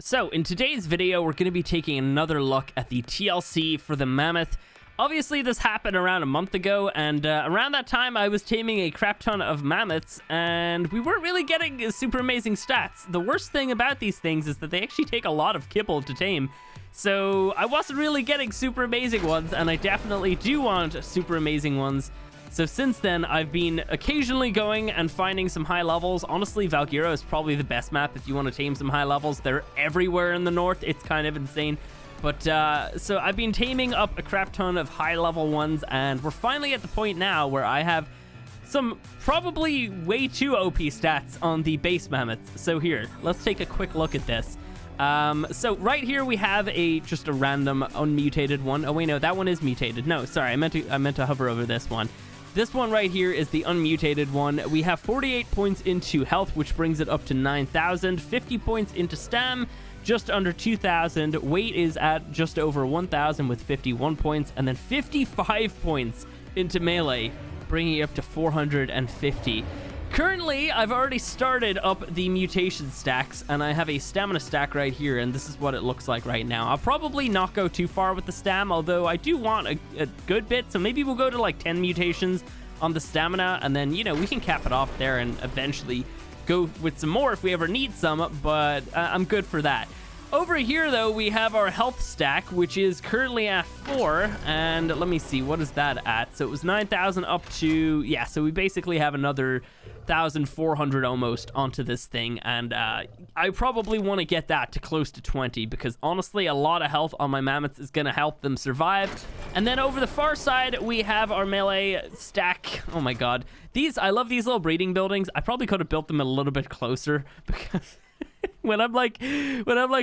So in today's video, we're going to be taking another look at the TLC for the Mammoth. Obviously, this happened around a month ago, and around that time, I was taming a crap ton of mammoths, and we weren't really getting super amazing stats. The worst thing about these things is that they actually take a lot of kibble to tame, so I wasn't really getting super amazing ones, and I definitely do want super amazing ones. So since then, I've been occasionally going and finding some high levels. Honestly, Valguero is probably the best map if you want to tame some high levels. They're everywhere in the north. It's kind of insane. But so I've been taming up a crap ton of high level ones, and we're finally at the point now where I have some probably way too OP stats on the base mammoths. So here, let's take a quick look at this. So right here we have just a random unmutated one. Oh wait, no, that one is mutated. No, sorry, I meant to hover over this one. This one right here is the unmutated one. We have 48 points into health, which brings it up to 9,000. 50 points into stam, just under 2,000. Weight is at just over 1,000 with 51 points. And then 55 points into melee, bringing it up to 450. Currently, I've already started up the mutation stacks, and I have a stamina stack right here, and this is what it looks like right now. I'll probably not go too far with the stam, although I do want a good bit, so maybe we'll go to like 10 mutations on the stamina, and then, you know, we can cap it off there and eventually go with some more if we ever need some, but I'm good for that. Over here, though, we have our health stack, which is currently at 4, and let me see, what is that at? So it was 9,000 up to, yeah, so we basically have another 1,400 almost onto this thing, and I probably want to get that to close to 20, because honestly, a lot of health on my mammoths is going to help them survive. And then over the far side, we have our melee stack. Oh my god. I love these little breeding buildings. I probably could have built them a little bit closer, because when I'm like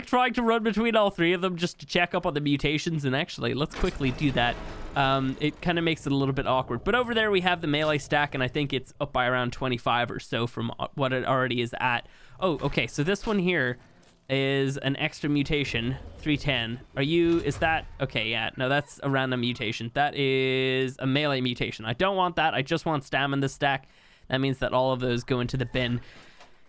trying to run between all three of them just to check up on the mutations, and actually let's quickly do that. It kind of makes it a little bit awkward, but over there we have the melee stack, and I think it's up by around 25 or so from what it already is at. Oh, okay, so this one here is an extra mutation, 310. Is that okay? Yeah, no, that's a random mutation. That is a melee mutation. I don't want that. I just want stam in this stack. That means that all of those go into the bin.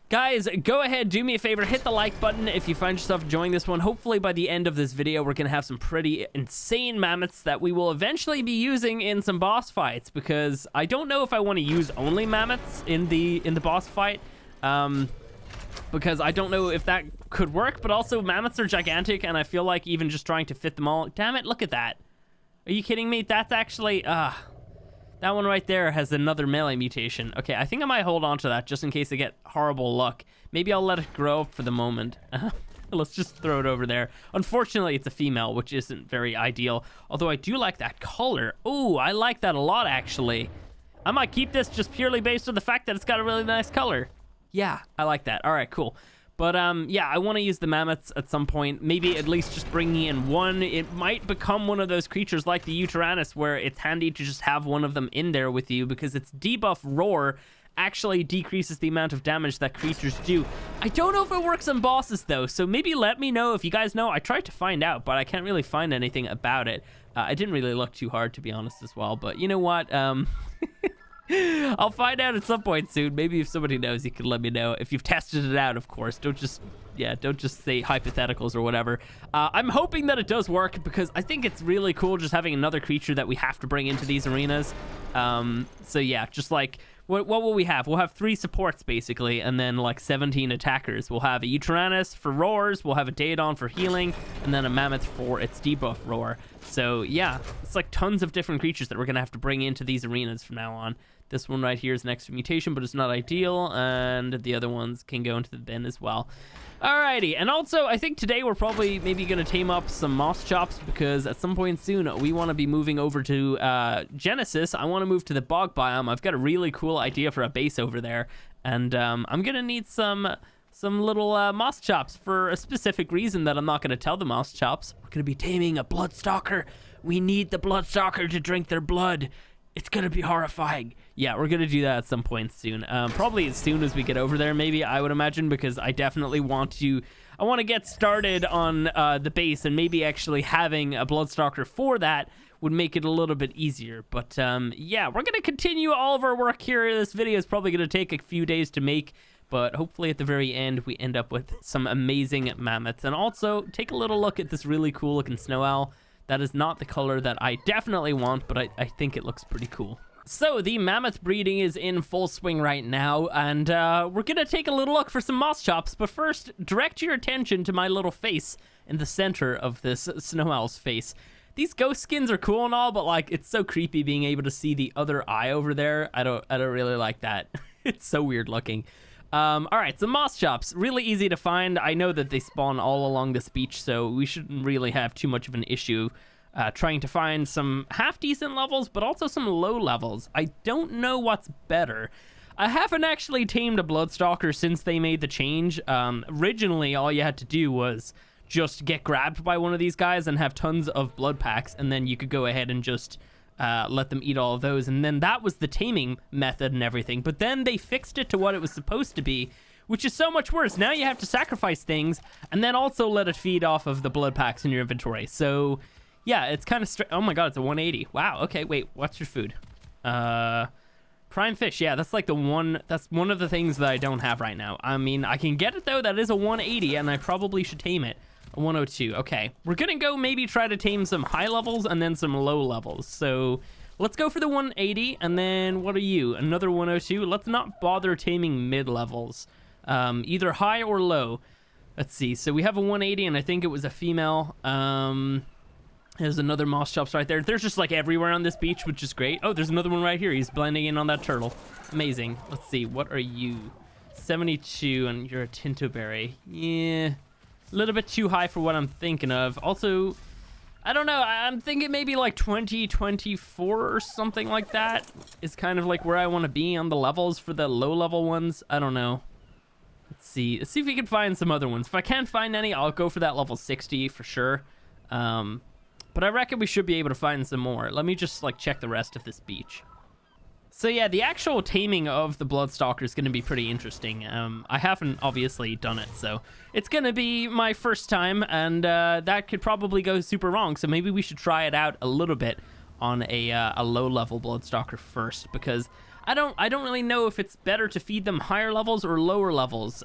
Guys, go ahead, do me a favor, hit the like button if you find yourself enjoying this one. Hopefully by the end of this video, we're going to have some pretty insane mammoths that we will eventually be using in some boss fights, because I don't know if I want to use only mammoths in the boss fight, because I don't know if that could work, but also mammoths are gigantic, and I feel like even just trying to fit them all... Damn it, look at that. Are you kidding me? That's actually... That one right there has another melee mutation. Okay, I think I might hold on to that just in case I get horrible luck. Maybe I'll let it grow up for the moment. Let's just throw it over there. Unfortunately, it's a female, which isn't very ideal. Although I do like that color. Ooh, I like that a lot, actually. I might keep this just purely based on the fact that it's got a really nice color. Yeah, I like that. All right, cool. But yeah, I want to use the mammoths at some point. Maybe at least just bringing in one. It might become one of those creatures like the Uteranus where it's handy to just have one of them in there with you, because its debuff roar actually decreases the amount of damage that creatures do. I don't know if it works on bosses though, so maybe let me know if you guys know. I tried to find out, but I can't really find anything about it. I didn't really look too hard, to be honest, as well, but you know what? I'll find out at some point soon. Maybe if somebody knows, you can let me know. If you've tested it out, of course. Don't just say hypotheticals or whatever. I'm hoping that it does work, because I think it's really cool just having another creature that we have to bring into these arenas. So yeah, just like, what will we have? We'll have 3 supports, basically, and then like 17 attackers. We'll have a Uteranus for roars, we'll have a Daedon for healing, and then a Mammoth for its debuff roar. So yeah, it's like tons of different creatures that we're gonna have to bring into these arenas from now on. This one right here is an extra mutation, but it's not ideal, and the other ones can go into the bin as well. Alrighty, and also I think today we're probably maybe gonna tame up some Moschops, because at some point soon we want to be moving over to Genesis. I want to move to the bog biome. I've got a really cool idea for a base over there, and I'm gonna need some little Moschops for a specific reason that I'm not gonna tell the Moschops. We're gonna be taming a Bloodstalker. We need the Bloodstalker to drink their blood. It's gonna be horrifying. Yeah, we're gonna do that at some point soon. Probably as soon as we get over there, maybe, I would imagine, because I definitely want to get started on the base, and maybe actually having a Bloodstalker for that would make it a little bit easier. But yeah, we're gonna continue all of our work here. This video is probably gonna take a few days to make, but hopefully at the very end we end up with some amazing mammoths. And also take a little look at this really cool looking snow owl. That is not the color that I definitely want, but I think it looks pretty cool. So the mammoth breeding is in full swing right now, and we're gonna take a little look for some Moschops, but first direct your attention to my little face in the center of this snow owl's face. These ghost skins are cool and all, but like it's so creepy being able to see the other eye over there. I don't really like that. It's so weird looking. All right, so Moschops, really easy to find. I know that they spawn all along this beach, so we shouldn't really have too much of an issue trying to find some half-decent levels, but also some low levels. I don't know what's better. I haven't actually tamed a Bloodstalker since they made the change. Originally, all you had to do was just get grabbed by one of these guys and have tons of blood packs, and then you could go ahead and just let them eat all of those, and then that was the taming method and everything. But then they fixed it to what it was supposed to be, which is so much worse. Now you have to sacrifice things and then also let it feed off of the blood packs in your inventory. So yeah, it's kind of oh my god, it's a 180. Wow. Okay, wait, what's your food? Prime fish. Yeah, that's like that's one of the things that I don't have right now. I mean, I can get it though. That is a 180, and I probably should tame it. 102. Okay, we're gonna go maybe try to tame some high levels and then some low levels. So let's go for the 180, and then what are you? Another 102. Let's not bother taming mid levels, either high or low. Let's see. So we have a 180, and I think it was a female. There's another Moschops right there. There's just like everywhere on this beach, which is great. Oh, there's another one right here. He's blending in on that turtle. Amazing. Let's see. What are you? 72, and you're a Tintoberry. Yeah. A little bit too high for what I'm thinking of. Also, I don't know. I'm thinking maybe like 2024 or something like that is kind of like where I want to be on the levels for the low level ones. I don't know. Let's see. Let's see if we can find some other ones. If I can't find any, I'll go for that level 60 for sure. But I reckon we should be able to find some more. Let me just like check the rest of this beach. So yeah, the actual taming of the Bloodstalker is going to be pretty interesting. I haven't obviously done it, so it's going to be my first time, and that could probably go super wrong. So maybe we should try it out a little bit on a low-level Bloodstalker first, because I don't really know if it's better to feed them higher levels or lower levels.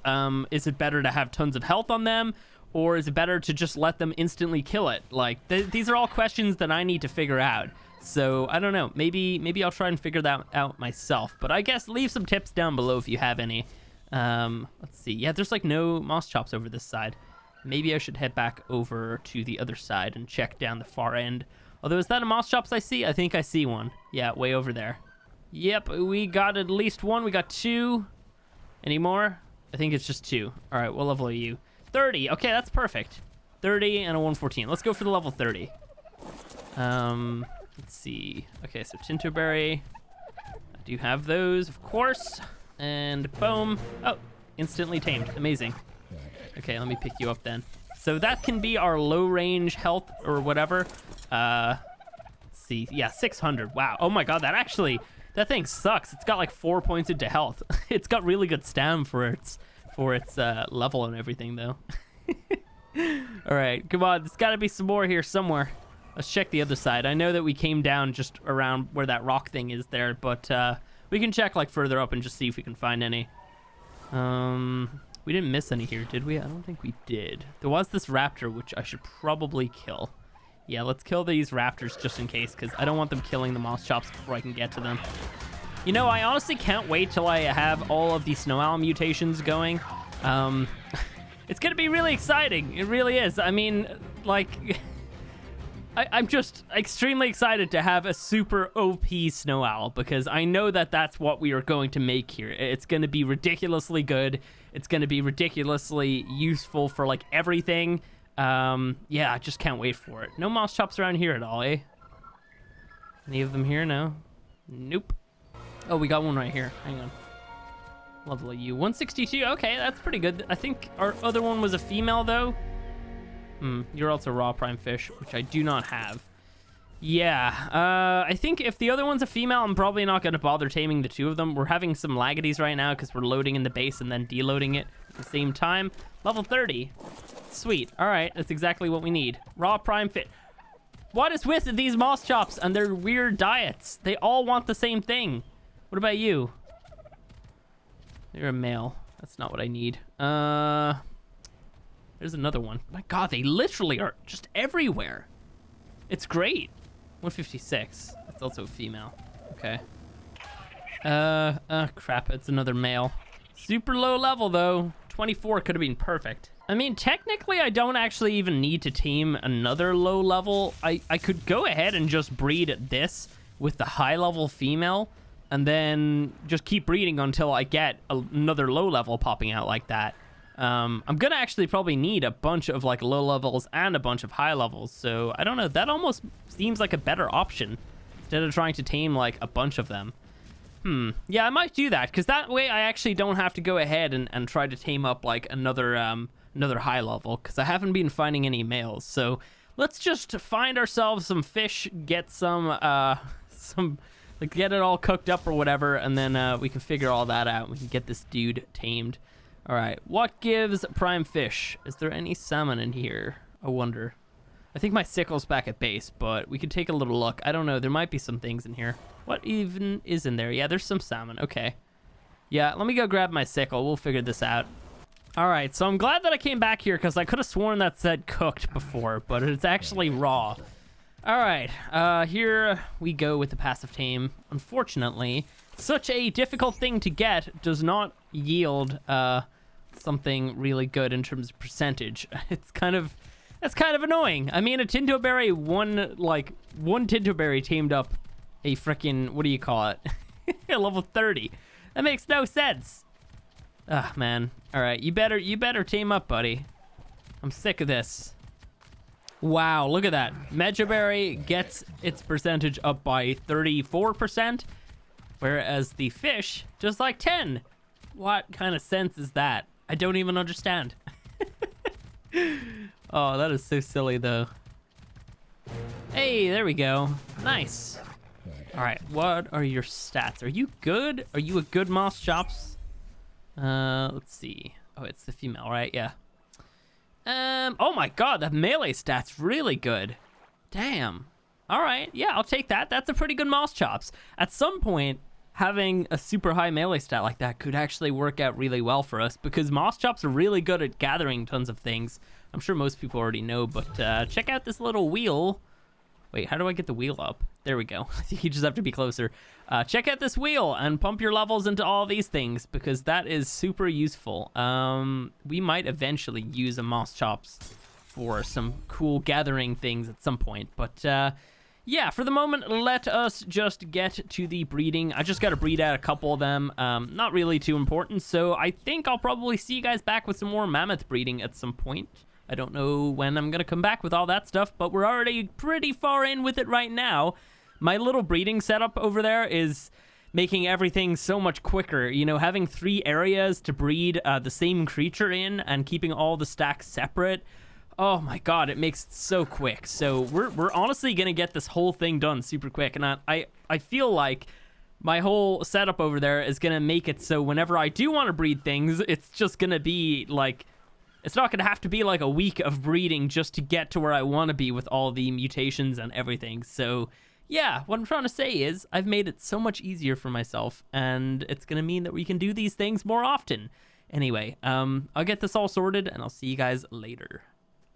Is it better to have tons of health on them, or is it better to just let them instantly kill it? Like these are all questions that I need to figure out. So I don't know, maybe I'll try and figure that out myself, but I guess leave some tips down below if you have any. Let's see. Yeah, there's like no Moschops over this side. Maybe I should head back over to the other side and check down the far end. Although, is that a Moschops I see? I think I see one. Yeah, way over there. Yep, we got at least one. We got two. Any more? I think it's just two. All right, what level are you? 30. Okay, that's perfect. 30 and a 114. Let's go for the level 30. Let's see. Okay, so Tintoberry. I do have those, of course. And boom. Oh, instantly tamed. Amazing. Okay, let me pick you up then. So that can be our low range health or whatever. Let's see. Yeah, 600. Wow. Oh my god, that thing sucks. It's got like 4 points into health. It's got really good stam for its level and everything though. All right, come on. There's got to be some more here somewhere. Let's check the other side. I know that we came down just around where that rock thing is there, but we can check like further up and just see if we can find any. We didn't miss any here, did we? I don't think we did. There was this raptor, which I should probably kill. Yeah, let's kill these raptors just in case, because I don't want them killing the Moschops before I can get to them. You know, I honestly can't wait till I have all of these snow owl mutations going. It's gonna be really exciting. It really is. I mean, like... I'm just extremely excited to have a super OP snow owl, because I know that that's what we are going to make here. It's going to be ridiculously good. It's going to be ridiculously useful for like everything. Yeah, I just can't wait for it. No Moschops around here at all, eh? Any of them here? No? Nope. Oh, we got one right here. Hang on. Level you. 162. Okay, that's pretty good. I think our other one was a female though. You're also raw prime fish, which I do not have. Yeah, I think if the other one's a female, I'm probably not going to bother taming the two of them. We're having some laggities right now because we're loading in the base and then deloading it at the same time. Level 30. Sweet. All right, that's exactly what we need. Raw prime fish. What is with these Moschops and their weird diets? They all want the same thing. What about you? You're a male. That's not what I need. There's another one. My God, they literally are just everywhere. It's great. 156. That's also a female. Okay. Crap. It's another male. Super low level, though. 24 could have been perfect. I mean, technically, I don't actually even need to tame another low level. I could go ahead and just breed this with the high level female and then just keep breeding until I get another low level popping out like that. I'm gonna actually probably need a bunch of like low levels and a bunch of high levels. So I don't know, that almost seems like a better option instead of trying to tame like a bunch of them. Yeah, I might do that because that way I actually don't have to go ahead and try to tame up like another high level because I haven't been finding any males. So let's just find ourselves some fish, get some like get it all cooked up or whatever, and then we can figure all that out. We can get this dude tamed. All right, what gives prime fish? Is there any salmon in here? I wonder. I think my sickle's back at base, but we could take a little look. I don't know. There might be some things in here. What even is in there? Yeah, there's some salmon. Okay. Yeah, let me go grab my sickle. We'll figure this out. All right, so I'm glad that I came back here because I could have sworn that said cooked before, but it's actually raw. All right, here we go with the passive tame. Unfortunately, such a difficult thing to get does not yield something really good in terms of percentage. That's kind of annoying. I mean, a Tintoberry, one Tintoberry tamed up a freaking, what do you call it? A level 30. That makes no sense. Ah, man. All right, you better tame up, buddy. I'm sick of this. Wow, look at that. Mejoberry gets its percentage up by 34%, whereas the fish just like 10. What kind of sense is that? I don't even understand. Oh, that is so silly, though. Hey, there we go. Nice. All right, what are your stats? Are you good? Are you a good Moschops? Let's see. Oh, it's the female, right? Yeah. Oh my God, that melee stat's really good. Damn. All right, yeah, I'll take that. That's a pretty good Moschops. At some point, having a super high melee stat like that could actually work out really well for us because Moschops are really good at gathering tons of things. I'm sure most people already know, but check out this little wheel. Wait, how do I get the wheel up? There we go. I think you just have to be closer. Check out this wheel and pump your levels into all these things because that is super useful. We might eventually use a Moschops for some cool gathering things at some point. But yeah, for the moment, let us just get to the breeding. I just got to breed out a couple of them. Not really too important. So I think I'll probably see you guys back with some more mammoth breeding at some point. I don't know when I'm going to come back with all that stuff, but we're already pretty far in with it right now. My little breeding setup over there is making everything so much quicker. You know, having 3 areas to breed the same creature in and keeping all the stacks separate. Oh my God, it makes it so quick. So we're honestly going to get this whole thing done super quick. And I feel like my whole setup over there is going to make it so whenever I do want to breed things, it's just going to be like... It's not going to have to be like a week of breeding just to get to where I want to be with all the mutations and everything. So yeah, what I'm trying to say is I've made it so much easier for myself, and it's going to mean that we can do these things more often. Anyway, I'll get this all sorted, and I'll see you guys later.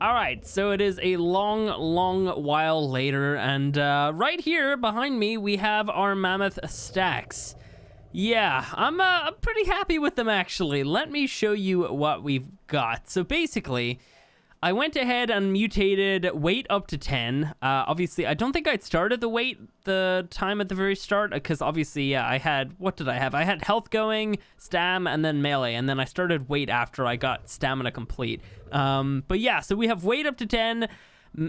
All right, so it is a long while later, and right here behind me, we have our mammoth stacks. Yeah, I'm pretty happy with them, actually. Let me show you what we've got. So basically, I went ahead and mutated weight up to 10. Obviously, I don't think I'd started the weight the time at the very start, because obviously, yeah, I had, what did I have? I had health going, stam, and then melee, and then I started weight after I got stamina complete. But yeah, so we have weight up to 10.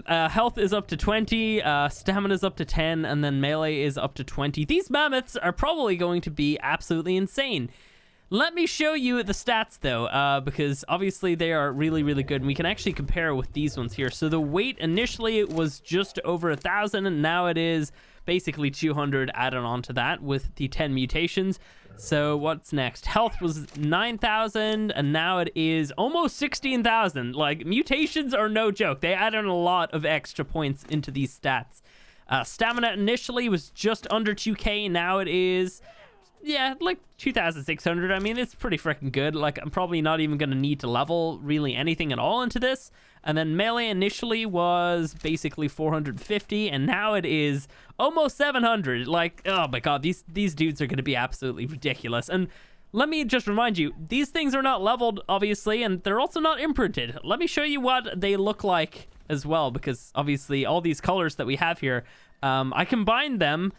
Health is up to 20, stamina is up to 10, and then melee is up to 20. These mammoths are probably going to be absolutely insane. Let me show you the stats, though, because obviously they are really good, and we can actually compare with these ones here. So the weight initially was just over 1,000, and now it is basically 200 added on to that with the 10 mutations. So what's next? Health was 9,000, and now it is almost 16,000. Like, mutations are no joke. They added a lot of extra points into these stats. Stamina initially was just under 2k. Now it is yeah, like 2,600. I mean, it's pretty freaking good. Like, I'm probably not even going to need to level really anything at all into this. And then melee initially was basically 450, and now it is almost 700. Like, oh my god, these dudes are going to be absolutely ridiculous. And let me just remind you, these things are not leveled, obviously, and they're also not imprinted. Let me show you what they look like as well, because obviously all these colors that we have here, I combined them,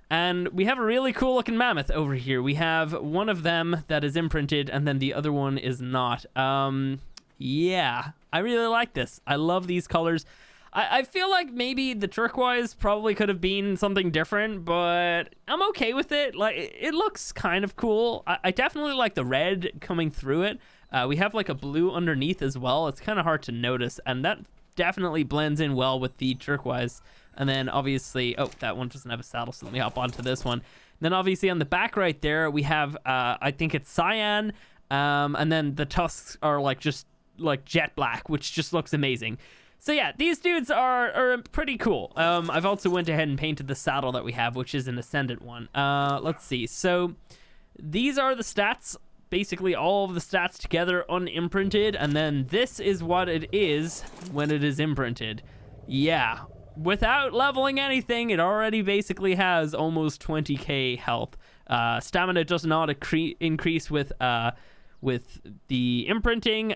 and we have a really cool looking mammoth over here. We have one of them that is imprinted, and then the other one is not. Yeah, I really like this. I love these colors. I feel like maybe the turquoise probably could have been something different, but I'm okay with it. Like, it looks kind of cool. I definitely like the red coming through it. We have like a blue underneath as well. It's kind of hard to notice, and that definitely blends in well with the turquoise. And then obviously, oh, that one doesn't have a saddle, so let me hop onto this one. Then obviously on the back right there, we have, I think it's cyan, and then the tusks are like just like jet black, which just looks amazing. So yeah, these dudes are pretty cool. I've also went ahead and painted the saddle that we have, which is an ascendant one. Let's see. So these are the stats, basically all of the stats together unimprinted, and then this is what it is when it is imprinted. Yeah, without leveling anything, it already basically has almost 20k health. Stamina does not increase with the imprinting.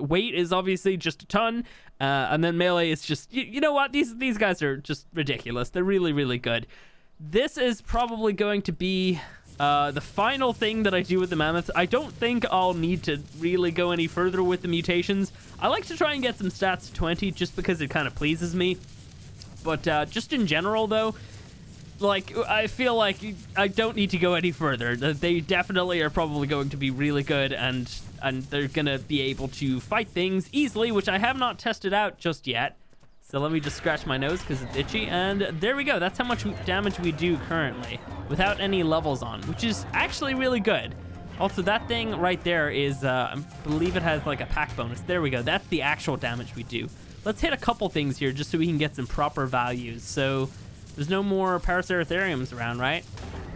Weight is obviously just a ton, and then melee is just, you know what, these guys are just ridiculous. They're really, really good. This is probably going to be the final thing that I do with the mammoth. I don't think I'll need to really go any further with the mutations. I like to try and get some stats to 20 just because it kind of pleases me, but just in general though, like, I feel like I don't need to go any further. They definitely are probably going to be really good, and they're gonna be able to fight things easily, which I have not tested out just yet. So let me just scratch my nose because it's itchy, and there we go. That's how much damage we do currently without any levels on, which is actually really good. Also, that thing right there is, I believe it has like a pack bonus. There we go. That's the actual damage we do. Let's hit a couple things here just so we can get some proper values. So there's no more Paraceratheriums around, right?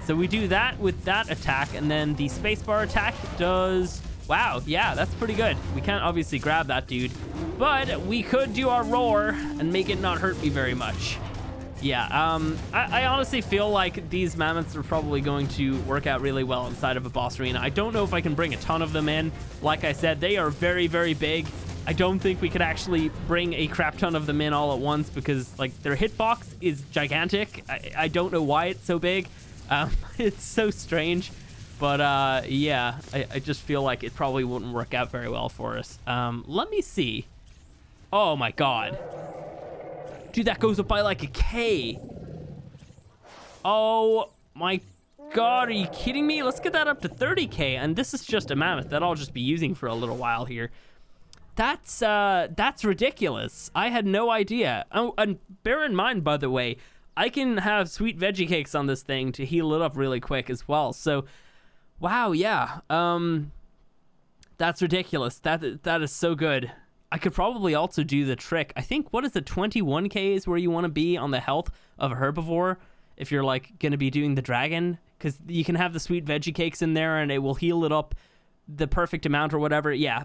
So we do that with that attack, and then the spacebar attack does... Wow, yeah, that's pretty good. We can't obviously grab that dude, but we could do our roar and make it not hurt me very much. Yeah, I honestly feel like these mammoths are probably going to work out really well inside of a boss arena. I don't know if I can bring a ton of them in. Like I said, they are very, very big. I don't think we could actually bring a crap ton of them in all at once because, like, their hitbox is gigantic. I don't know why it's so big. It's so strange. But, yeah, I just feel like it probably wouldn't work out very well for us. Let me see. Oh, my God. Dude, that goes up by, like, a K. Oh, my God. Are you kidding me? Let's get that up to 30K. And this is just a mammoth that I'll just be using for a little while here. That's ridiculous. I had no idea. Oh, and bear in mind, by the way, I can have sweet veggie cakes on this thing to heal it up really quick as well. So, wow, yeah. That's ridiculous. That is so good. I could probably also do the trick. I think, what is the 21K is where you want to be on the health of a herbivore if you're, like, going to be doing the dragon? Because you can have the sweet veggie cakes in there and it will heal it up the perfect amount or whatever. Yeah,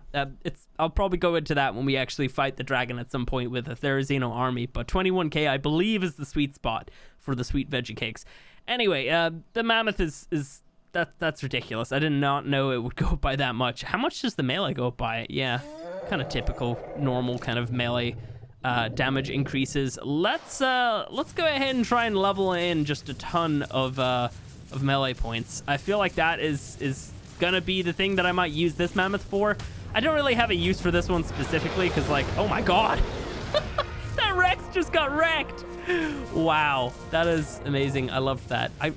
I'll probably go into that when we actually fight the dragon at some point with a Therizino army, but 21K I believe is the sweet spot for the sweet veggie cakes. Anyway, the mammoth is that's ridiculous. I did not know it would go up by that much. How much does the melee go up by? Yeah, kind of typical normal kind of melee damage increases. Let's go ahead and try and level in just a ton of melee points. I feel like that is gonna be the thing that I might use this mammoth for. I don't really have a use for this one specifically because, like, oh my God, that Rex just got wrecked. Wow, that is amazing. I loved that. I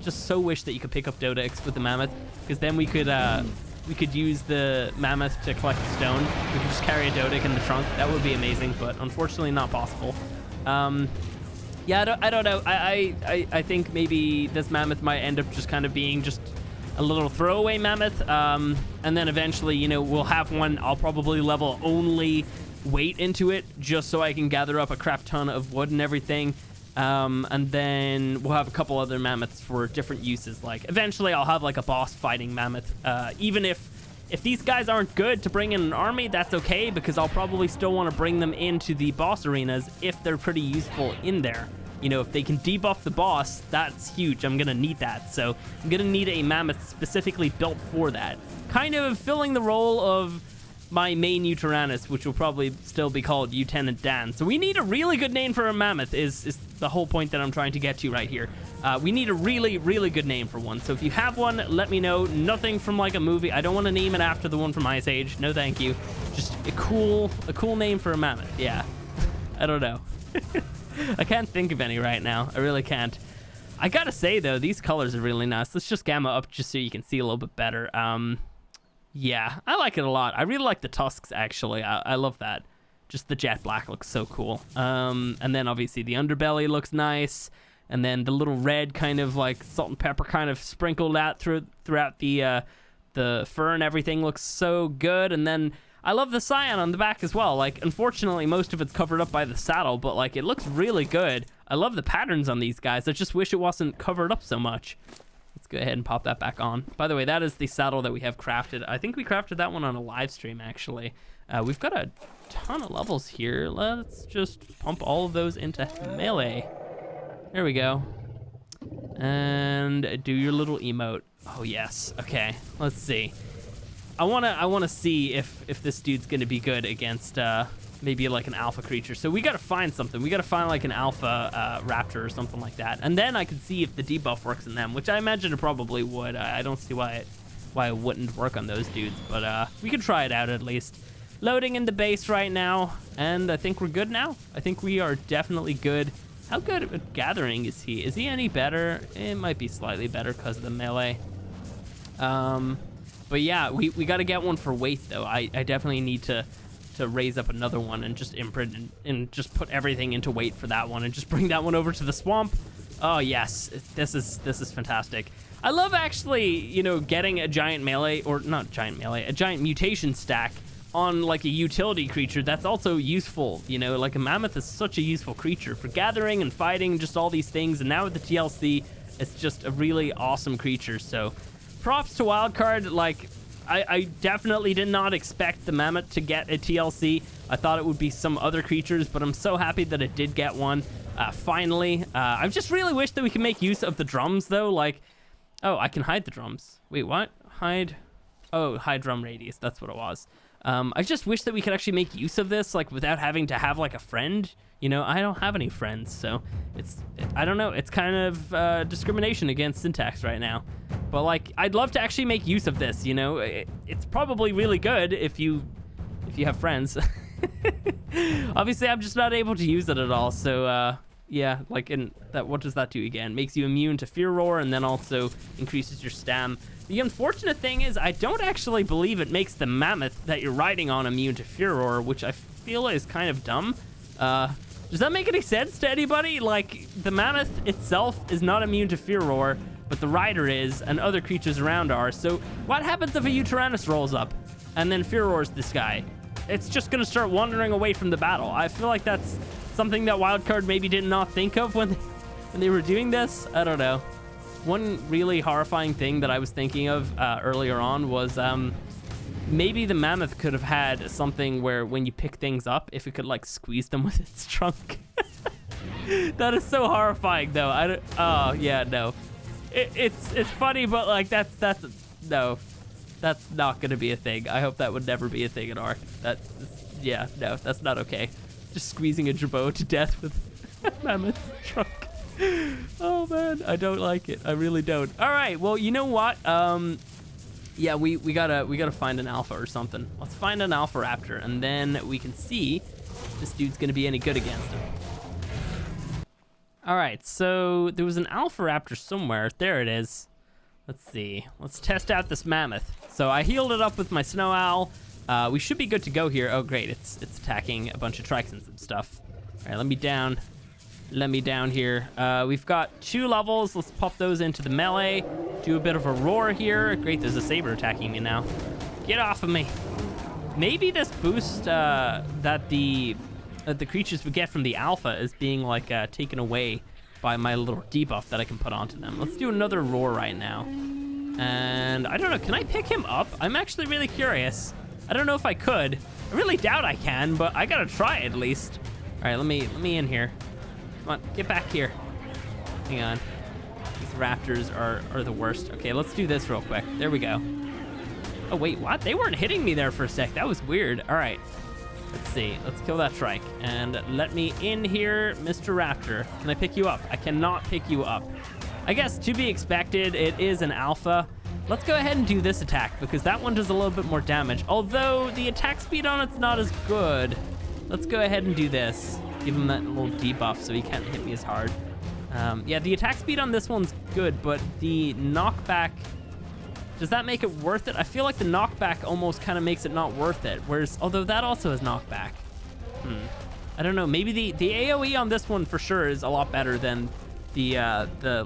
just so wish that you could pick up Dodex with the mammoth, because then we could use the mammoth to collect the stone. We could just carry a Dodic in the trunk. That would be amazing, but unfortunately not possible. Yeah, I don't know. I think maybe this mammoth might end up just kind of being just a little throwaway mammoth, and then eventually, you know, we'll have one. I'll probably level only weight into it just so I can gather up a crap ton of wood and everything. And then we'll have a couple other mammoths for different uses. Like eventually I'll have like a boss fighting mammoth. Even if these guys aren't good to bring in an army, that's okay, because I'll probably still want to bring them into the boss arenas if they're pretty useful in there. You know, if they can debuff the boss, that's huge. I'm gonna need that. So I'm gonna need a mammoth specifically built for that. Kind of filling the role of my main Uteranus, which will probably still be called Lieutenant Dan. So we need a really good name for a mammoth is the whole point that I'm trying to get to right here. We need a really, really good name for one. So if you have one, let me know. Nothing from like a movie. I don't want to name it after the one from Ice Age. No, thank you. Just a cool name for a mammoth. Yeah. I don't know. I can't think of any right now. I really can't. I gotta say though, these colors are really nice. Let's just gamma up just so you can see a little bit better. Yeah, I like it a lot. I really like the tusks, actually. I love that. Just the jet black looks so cool. And then obviously the underbelly looks nice. And then the little red kind of like salt and pepper kind of sprinkled out throughout the fur and everything looks so good. And then I love the cyan on the back as well. Like, unfortunately, most of it's covered up by the saddle, but like it looks really good. I love the patterns on these guys. I just wish it wasn't covered up so much. Let's go ahead and pop that back on. By the way, that is the saddle that we have crafted. I think we crafted that one on a live stream, actually. We've got a ton of levels here. Let's just pump all of those into melee. There we go. And do your little emote. Oh, yes. Okay, let's see. I wanna see if this dude's gonna be good against maybe like an alpha creature. So we gotta find something. We gotta find like an alpha raptor or something like that, and then I can see if the debuff works in them, which I imagine it probably would. I don't see why it wouldn't work on those dudes, but we can try it out at least. Loading in the base right now, and I think we're good now. I think we are definitely good. How good at gathering is he? Is he any better? It might be slightly better because of the melee. But yeah, we got to get one for weight though. I definitely need to raise up another one and just imprint and just put everything into weight for that one and just bring that one over to the swamp. Oh yes, this is fantastic. I love actually, you know, getting a giant melee, or not giant melee, a giant mutation stack on like a utility creature that's also useful. You know, like a mammoth is such a useful creature for gathering and fighting, just all these things. And now with the TLC, it's just a really awesome creature. So props to Wildcard. Like, I definitely did not expect the mammoth to get a TLC. I thought it would be some other creatures, but I'm so happy that it did get one. Finally, I just really wish that we can make use of the drums though. Like, oh, I can hide the drums. Wait, what? Hide? Oh, hide drum radius. That's what it was. I just wish that we could actually make use of this, like, without having to have like a friend. You know, I don't have any friends, so I don't know. It's kind of discrimination against Syntax right now. But like, I'd love to actually make use of this. You know, it's probably really good if you have friends. Obviously, I'm just not able to use it at all. So yeah, like what does that do again? Makes you immune to Fear Roar, and then also increases your stam. The unfortunate thing is, I don't actually believe it makes the mammoth that you're riding on immune to Fear Roar, which I feel is kind of dumb. Does that make any sense to anybody? Like, the mammoth itself is not immune to Fear Roar, but the rider is, and other creatures around are. So what happens if a Uteranus rolls up and then Fear Roars this guy? It's just gonna start wandering away from the battle. I feel like that's something that Wildcard maybe did not think of when they were doing this. I don't know. One really horrifying thing that I was thinking of earlier on was maybe the mammoth could have had something where when you pick things up, if it could like squeeze them with its trunk. That is so horrifying though. Oh yeah, no. It's funny, but like that's no, that's not gonna be a thing. I hope that would never be a thing in ARK. Yeah, no, that's not okay. Just squeezing a Jabot to death with a mammoth's trunk. Oh man, I don't like it. I really don't. All right, well, you know what? Yeah, we gotta find an alpha or something. Let's find an alpha raptor, and then we can see if this dude's gonna be any good against him. All right, so there was an alpha raptor somewhere. There it is. Let's see. Let's test out this mammoth. So I healed it up with my snow owl. We should be good to go here. Oh great, it's attacking a bunch of Trixons and stuff. All right, let me down. Let me down here. We've got 2 levels. Let's pop those into the melee. Do a bit of a roar here. Great, there's a saber attacking me now. Get off of me. Maybe this boost that the the creatures we get from the alpha is being like taken away by my little debuff that I can put onto them. Let's do another roar right now. And I don't know, can I pick him up? I'm actually really curious. I don't know if I could. I really doubt I can, but I gotta try at least. All right, let me in here. Come on, get back here. Hang on. These raptors are the worst. Okay, let's do this real quick. There we go. Oh wait, what? They weren't hitting me there for a sec. That was weird. All right. Let's see. Let's kill that trike. And let me in here, Mr. Raptor. Can I pick you up? I cannot pick you up. I guess to be expected, it is an alpha. Let's go ahead and do this attack because that one does a little bit more damage. Although the attack speed on it's not as good. Let's go ahead and do this. Give him that little debuff so he can't hit me as hard. Yeah, the attack speed on this one's good, but the knockback... Does that make it worth it? I feel like the knockback almost kind of makes it not worth it. Whereas, although that also has knockback. I don't know. Maybe the AoE on this one for sure is a lot better than the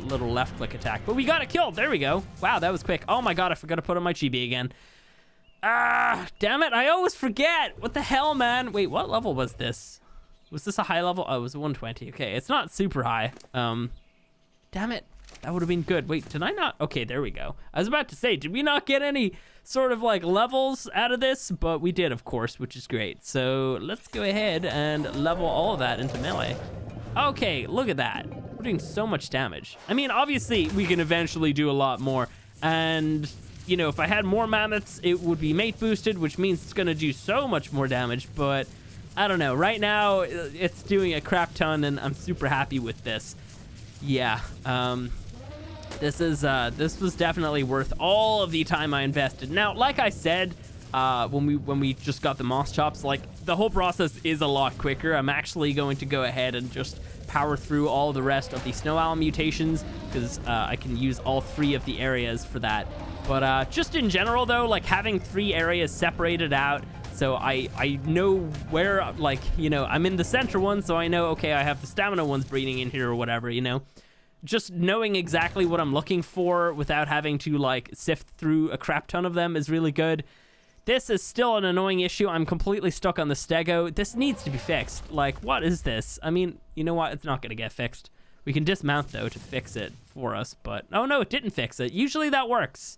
little left click attack. But we got it killed. There we go. Wow, that was quick. Oh my god, I forgot to put on my chibi again. Ah, damn it. I always forget. What the hell, man? Wait, what level was this? Was this a high level? Oh, it was a 120. Okay, it's not super high. Damn it. That would have been good. Wait, did I not? Okay, there we go. I was about to say, did we not get any sort of like levels out of this? But we did, of course, which is great. So let's go ahead and level all of that into melee. Okay, look at that. We're doing so much damage. I mean, obviously, we can eventually do a lot more. And, you know, if I had more mammoths, it would be mate boosted, which means it's going to do so much more damage. But I don't know. Right now, it's doing a crap ton, and I'm super happy with this. Yeah, this was definitely worth all of the time I invested. Now, like I said, when we just got the Moschops, like the whole process is a lot quicker. I'm actually going to go ahead and just power through all the rest of the snow owl mutations because I can use all 3 of the areas for that. But just in general, though, like having 3 areas separated out. So I know where, like, you know, I'm in the center one, so I know, okay, I have the stamina ones breeding in here or whatever, you know. Just knowing exactly what I'm looking for without having to, like, sift through a crap ton of them is really good. This is still an annoying issue. I'm completely stuck on the stego. This needs to be fixed. Like, what is this? I mean, you know what? It's not going to get fixed. We can dismount, though, to fix it for us, but... Oh, no, it didn't fix it. Usually that works.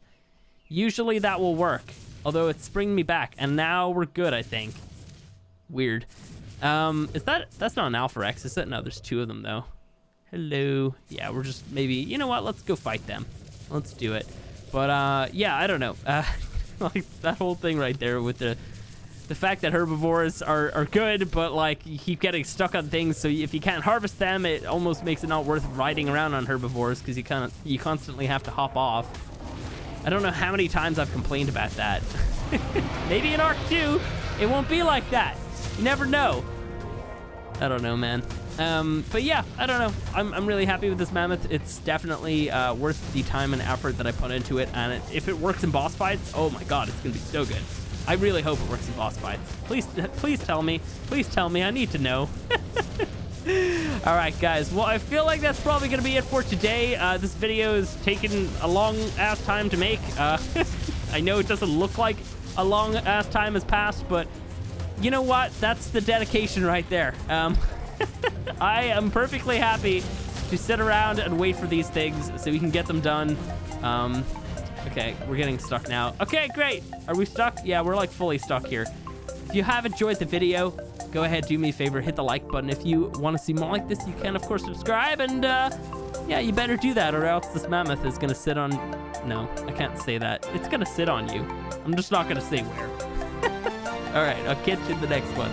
Usually that will work. Although it's bringing me back, and now we're good, I think. Weird. That's not an Alpha X, is it? No, there's 2 of them, though. Hello. Yeah, we're just maybe, you know what? Let's go fight them. Let's do it. But, yeah, I don't know. Like, that whole thing right there with the fact that herbivores are good, but, like, you keep getting stuck on things, so if you can't harvest them, it almost makes it not worth riding around on herbivores, because you constantly have to hop off. I don't know how many times I've complained about that. Maybe in ARK 2, it won't be like that. You never know. I don't know, man. But yeah, I don't know. I'm really happy with this mammoth. It's definitely worth the time and effort that I put into it. And if it works in boss fights, oh my god, it's gonna be so good. I really hope it works in boss fights. Please tell me. Please tell me. I need to know. All right, guys. Well, I feel like that's probably going to be it for today. This video is taking a long-ass time to make. I know it doesn't look like a long-ass time has passed, but you know what? That's the dedication right there. I am perfectly happy to sit around and wait for these things so we can get them done. Okay, we're getting stuck now. Okay, great. Are we stuck? Yeah, we're like fully stuck here. If you have enjoyed the video, go ahead, do me a favor, hit the like button. If you want to see more like this, you can, of course, subscribe. And, yeah, you better do that or else this mammoth is going to sit on... No, I can't say that. It's going to sit on you. I'm just not going to say where. All right, I'll catch you in the next one.